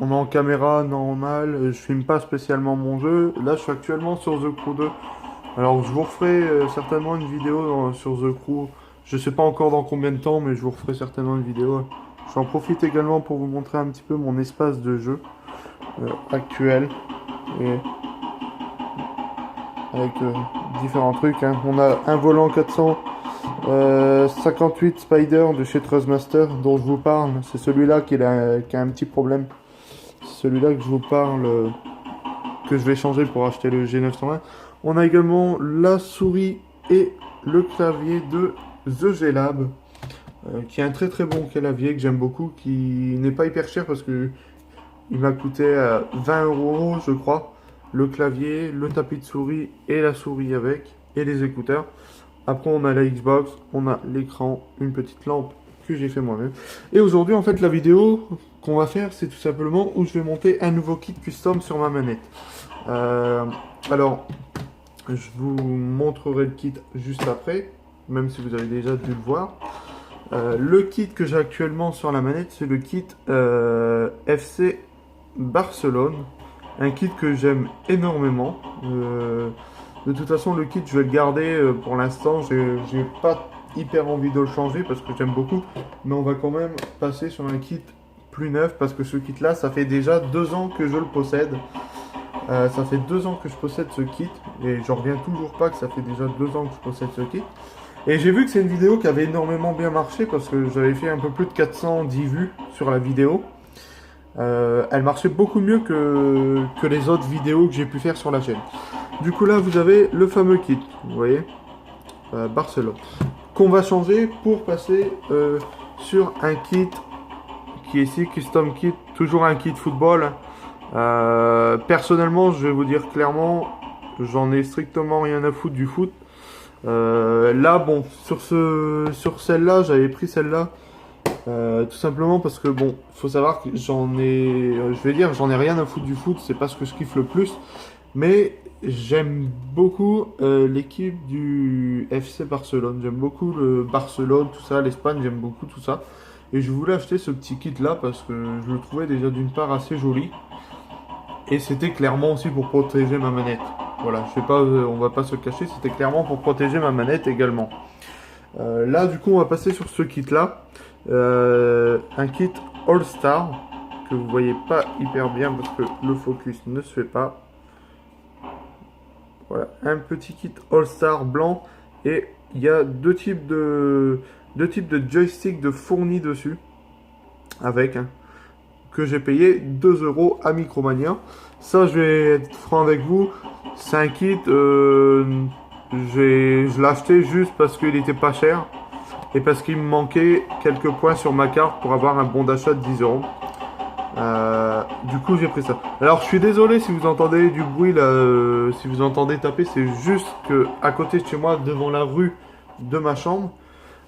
on est en caméra normale, je filme pas spécialement mon jeu. Là, je suis actuellement sur The Crew 2. Alors, je vous referai certainement une vidéo sur The Crew. Je sais pas encore dans combien de temps, mais je vous referai certainement une vidéo. J'en profite également pour vous montrer un petit peu mon espace de jeu actuel. Et avec différents trucs, hein. On a un volant 458 Spider de chez Trustmaster dont je vous parle. C'est celui-là qui a un petit problème. C'est celui-là que je vous parle, que je vais changer pour acheter le G920. On a également la souris et le clavier de The G-Lab, qui est un très très bon clavier que j'aime beaucoup, qui n'est pas hyper cher parce que il m'a coûté 20 € je crois. Le clavier, le tapis de souris et la souris avec, et les écouteurs. Après on a la Xbox, on a l'écran, une petite lampe que j'ai fait moi-même. Et aujourd'hui en fait la vidéo qu'on va faire c'est tout simplement où je vais monter un nouveau kit custom sur ma manette. Alors je vous montrerai le kit juste après, même si vous avez déjà dû le voir. Le kit que j'ai actuellement sur la manette c'est le kit FC Barcelone. Un kit que j'aime énormément. De toute façon, le kit, je vais le garder pour l'instant. J'ai pas hyper envie de le changer parce que j'aime beaucoup. Mais on va quand même passer sur un kit plus neuf parce que ce kit-là, ça fait déjà 2 ans que je le possède. Ça fait 2 ans que je possède ce kit. Et j'en reviens toujours pas que ça fait déjà 2 ans que je possède ce kit. Et j'ai vu que c'est une vidéo qui avait énormément bien marché parce que j'avais fait un peu plus de 410 vues sur la vidéo. Elle marchait beaucoup mieux que les autres vidéos que j'ai pu faire sur la chaîne. Du coup là vous avez le fameux kit, vous voyez, Barcelone, qu'on va changer pour passer sur un kit qui est ici, Custom Kit, toujours un kit football. Personnellement je vais vous dire clairement, j'en ai strictement rien à foutre du foot. Là bon, sur celle-là, j'avais pris celle-là. Tout simplement parce que bon, faut savoir que j'en ai rien à foutre du foot, c'est pas ce que je kiffe le plus, mais j'aime beaucoup l'équipe du FC Barcelone, j'aime beaucoup le Barcelone, tout ça, l'Espagne, j'aime beaucoup tout ça, et je voulais acheter ce petit kit là parce que je le trouvais déjà d'une part assez joli, et c'était clairement aussi pour protéger ma manette. Voilà, je sais pas, on va pas se cacher, c'était clairement pour protéger ma manette également. Là du coup on va passer sur ce kit là. Un kit All Star que vous voyez pas hyper bien parce que le focus ne se fait pas. Voilà, un petit kit All Star blanc et il y a deux types de joystick de fournis dessus avec que j'ai payé 2 € à Micromania. Ça, je vais être franc avec vous, c'est un kit je l'ai acheté juste parce qu'il était pas cher. Et parce qu'il me manquait quelques points sur ma carte pour avoir un bon d'achat de 10 €. Du coup, j'ai pris ça. Alors, je suis désolé si vous entendez du bruit là, si vous entendez taper, c'est juste que à côté de chez moi, devant la rue de ma chambre,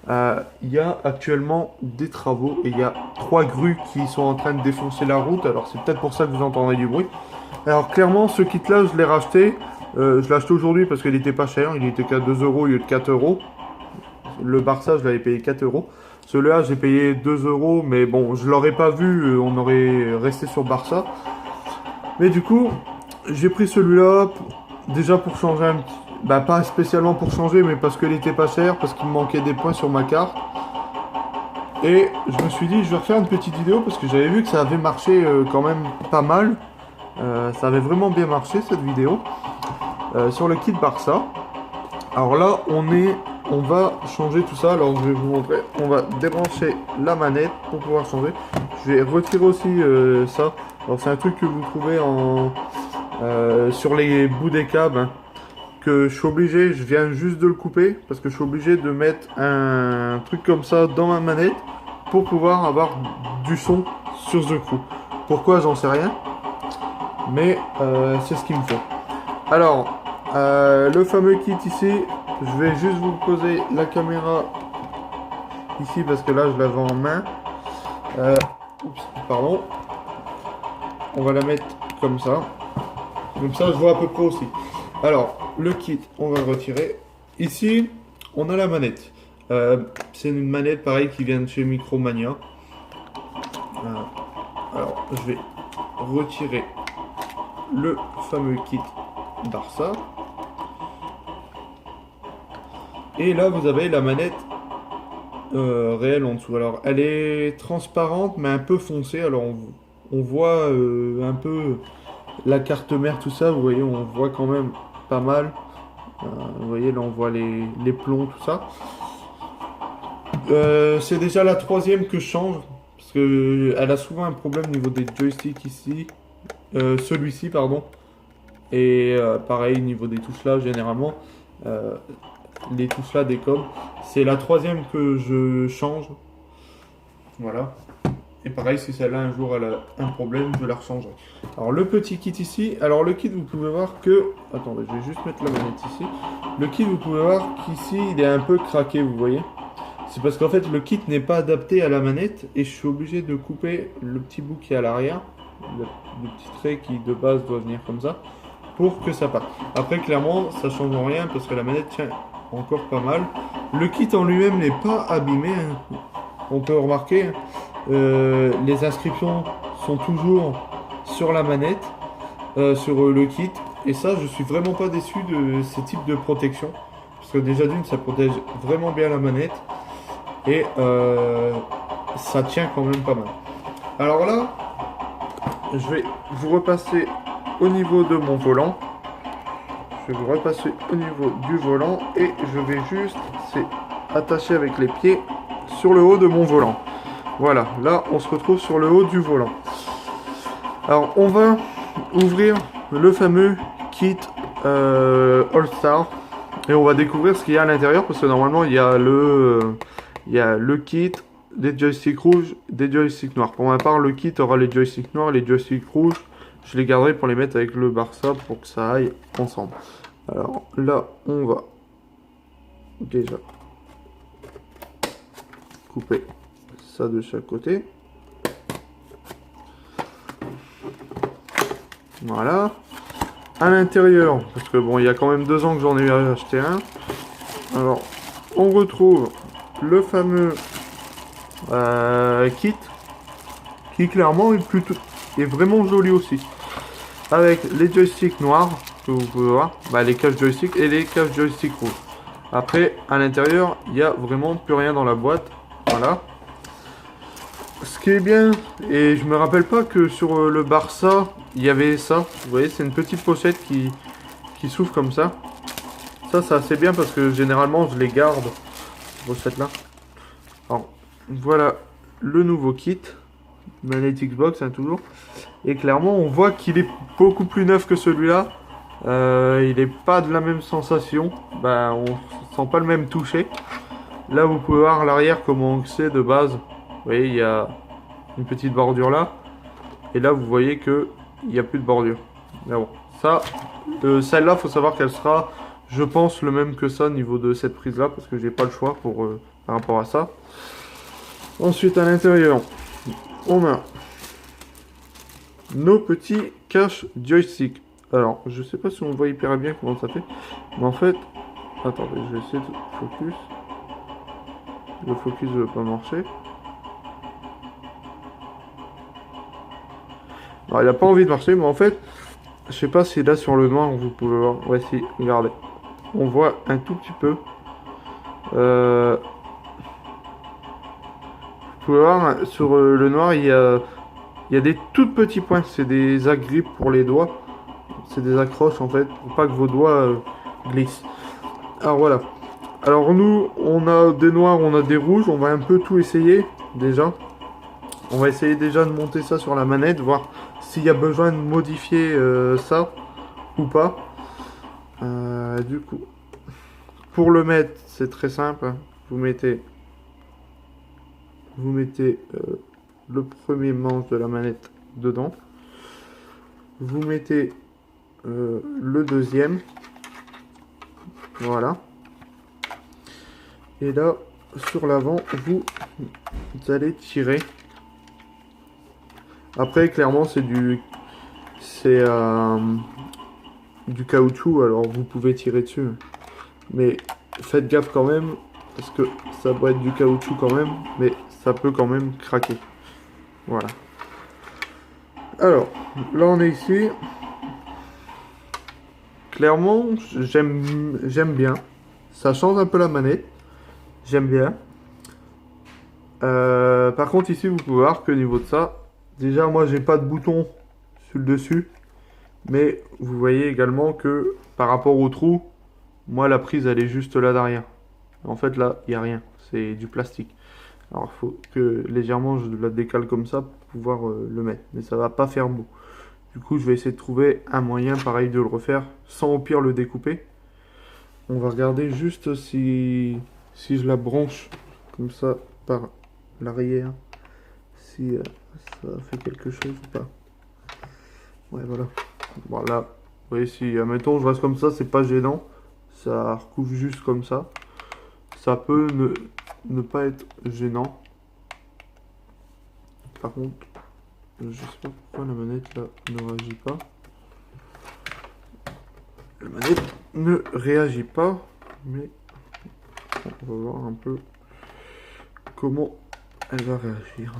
il y a actuellement des travaux et il y a 3 grues qui sont en train de défoncer la route. Alors, c'est peut-être pour ça que vous entendez du bruit. Alors, clairement, ce kit-là, je l'ai racheté. Je l'ai acheté aujourd'hui parce qu'il était pas cher. Il était qu'à 2 € au lieu de 4 €. Le Barça, je l'avais payé 4 €. Celui-là, j'ai payé 2 €, mais bon, je l'aurais pas vu, on aurait resté sur Barça. Mais du coup, j'ai pris celui-là, déjà pour changer un petit... Bah, pas spécialement pour changer, mais parce qu'il était pas cher, parce qu'il me manquait des points sur ma carte. Et je me suis dit, je vais refaire une petite vidéo, parce que j'avais vu que ça avait marché quand même pas mal. Ça avait vraiment bien marché, cette vidéo. Sur le kit Barça. Alors là, on va changer tout ça. Alors je vais vous montrer. On va débrancher la manette pour pouvoir changer. Je vais retirer aussi ça. Alors c'est un truc que vous trouvez sur les bouts des câbles. Hein, que je suis obligé, je viens juste de le couper. Parce que je suis obligé de mettre un truc comme ça dans ma manette. Pour pouvoir avoir du son sur The Crew. Pourquoi, j'en sais rien. Mais c'est ce qu'il me faut. Alors, le fameux kit ici. Je vais juste vous poser la caméra ici parce que là je l'avais en main. Oups, pardon. On va la mettre comme ça. Comme ça je vois à peu près aussi. Alors, le kit, on va le retirer. Ici, on a la manette. C'est une manette pareil qui vient de chez Micromania. Alors, je vais retirer le fameux kit Barça. Et là, vous avez la manette réelle en dessous. Alors, elle est transparente, mais un peu foncée. Alors, on voit un peu la carte mère, tout ça. Vous voyez, on voit quand même pas mal. Vous voyez, là, on voit les plombs, tout ça. C'est déjà la troisième que je change. Parce que elle a souvent un problème au niveau des joysticks ici. Celui-ci, pardon. Et pareil, au niveau des touches là, généralement. Les touches là des coms. C'est la troisième que je change. Voilà. Et pareil, si celle-là un jour elle a un problème, je la rechangerai. Alors le petit kit ici, alors le kit vous pouvez voir que... Attendez, je vais juste mettre la manette ici. Le kit vous pouvez voir qu'ici il est un peu craqué, vous voyez. C'est parce qu'en fait le kit n'est pas adapté à la manette et je suis obligé de couper le petit bout qui est à l'arrière. Le petit trait qui de base doit venir comme ça. Pour que ça parte. Après clairement ça change rien parce que la manette tient encore pas mal. Le kit en lui-même n'est pas abîmé, hein. On peut remarquer, les inscriptions sont toujours sur la manette, sur le kit. Et ça, je suis vraiment pas déçu de ces types de protection. Parce que déjà d'une, ça protège vraiment bien la manette. Et ça tient quand même pas mal. Alors là, je vais vous repasser au niveau de mon volant. Je vais vous repasser au niveau du volant. Et je vais juste attacher avec les pieds sur le haut de mon volant. Voilà, là on se retrouve sur le haut du volant. Alors on va ouvrir le fameux kit All Star et on va découvrir ce qu'il y a à l'intérieur parce que normalement il y a le kit, des joysticks rouges, des joysticks noirs. Pour ma part le kit aura les joysticks noirs, les joysticks rouges, je les garderai pour les mettre avec le Barça pour que ça aille ensemble. Alors là on va déjà couper ça de chaque côté. Voilà. À l'intérieur, parce que bon, il y a quand même 2 ans que j'en ai acheté un. Alors, on retrouve le fameux kit, qui clairement est vraiment joli aussi. Avec les joysticks noirs, que vous pouvez voir, les caches joysticks et les caches joysticks rouges. Après, à l'intérieur, il n'y a vraiment plus rien dans la boîte. Voilà. Ce qui est bien, et je me rappelle pas que sur le Barça, il y avait ça. Vous voyez, c'est une petite pochette qui s'ouvre comme ça. Ça, c'est assez bien parce que généralement, je les garde, ces pochettes-là. Alors, voilà le nouveau kit. Manette Xbox, hein, toujours. Et clairement, on voit qu'il est beaucoup plus neuf que celui-là. Il n'est pas de la même sensation. On sent pas le même toucher. Là, vous pouvez voir à l'arrière comment c'est de base. Vous voyez, il y a une petite bordure là. Et là, vous voyez que il n'y a plus de bordure. Mais bon, ça, celle-là, il faut savoir qu'elle sera, je pense, le même que ça au niveau de cette prise-là. Parce que j'ai pas le choix par rapport à ça. Ensuite, à l'intérieur, on a nos petits caches joystick. Alors, je sais pas si on voit hyper bien comment ça fait. Mais en fait, attendez, je vais essayer de focus. Le focus ne veut pas marcher. Alors, il n'a pas envie de marcher, mais en fait, je sais pas si là sur le noir vous pouvez voir. Ouais, si, regardez. On voit un tout petit peu. Vous pouvez voir sur le noir, il y a des tout petits points. C'est des agrippes pour les doigts. C'est des accroches en fait, pour pas que vos doigts glissent. Alors voilà. Alors nous, on a des noirs, on a des rouges. On va un peu tout essayer déjà. On va essayer déjà de monter ça sur la manette, voir s'il y a besoin de modifier ça ou pas. Du coup, pour le mettre, c'est très simple. Vous mettez le premier manche de la manette dedans. Vous mettez le deuxième. Voilà. Et là, sur l'avant, vous allez tirer. Après, clairement, c'est du caoutchouc, alors vous pouvez tirer dessus. Mais faites gaffe quand même, parce que ça doit être du caoutchouc quand même, mais ça peut quand même craquer. Voilà. Alors, Là on est ici. Clairement, j'aime bien. Ça change un peu la manette. J'aime bien. Par contre ici vous pouvez voir que au niveau de ça, déjà moi j'ai pas de bouton sur le dessus. Mais vous voyez également que par rapport au trou, moi la prise elle est juste là derrière. En fait là il n'y a rien, c'est du plastique. Alors il faut que légèrement je la décale comme ça pour pouvoir le mettre. Mais ça va pas faire beau. Du coup je vais essayer de trouver un moyen pareil de le refaire sans au pire le découper. On va regarder juste si je la branche comme ça par l'arrière. Si ça fait quelque chose ou pas. Ouais voilà. Voilà. Vous voyez si admettons je reste comme ça, c'est pas gênant. Ça recouvre juste comme ça. Ça peut ne pas être gênant. Par contre, je sais pas pourquoi la manette là ne réagit pas. La manette ne réagit pas, mais on va voir un peu comment elle va réagir.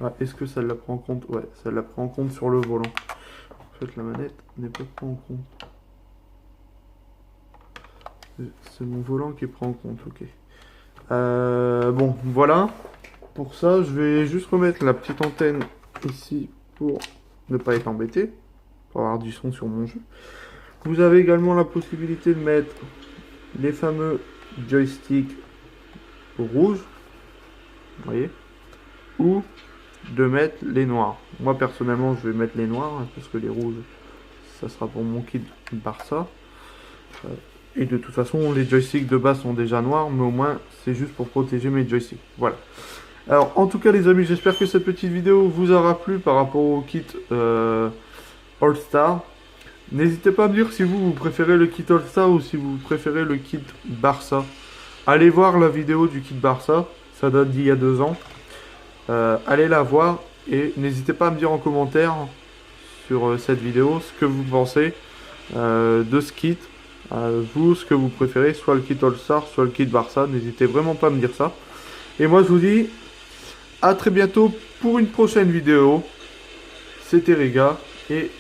Ah, est-ce que ça la prend en compte? Ouais, ça la prend en compte sur le volant. En fait, la manette n'est pas prise en compte. C'est mon volant qui prend en compte, ok. Bon, voilà. Pour ça, je vais juste remettre la petite antenne ici pour ne pas être embêté, pour avoir du son sur mon jeu. Vous avez également la possibilité de mettre les fameux joysticks rouges, vous voyez, ou de mettre les noirs. Moi personnellement, je vais mettre les noirs hein, parce que les rouges, ça sera pour mon kit Barça. Et de toute façon, les joysticks de base sont déjà noirs, mais au moins, c'est juste pour protéger mes joysticks. Voilà. Alors, en tout cas, les amis, j'espère que cette petite vidéo vous aura plu par rapport au kit All Star. N'hésitez pas à me dire si vous préférez le kit All Star ou si vous préférez le kit Barça. Allez voir la vidéo du kit Barça, ça date d'il y a 2 ans. Allez la voir et n'hésitez pas à me dire en commentaire sur cette vidéo ce que vous pensez de ce kit. Vous, ce que vous préférez, soit le kit All Star, soit le kit Barça. N'hésitez vraiment pas à me dire ça. Et moi, je vous dis à très bientôt pour une prochaine vidéo. C'était Riga et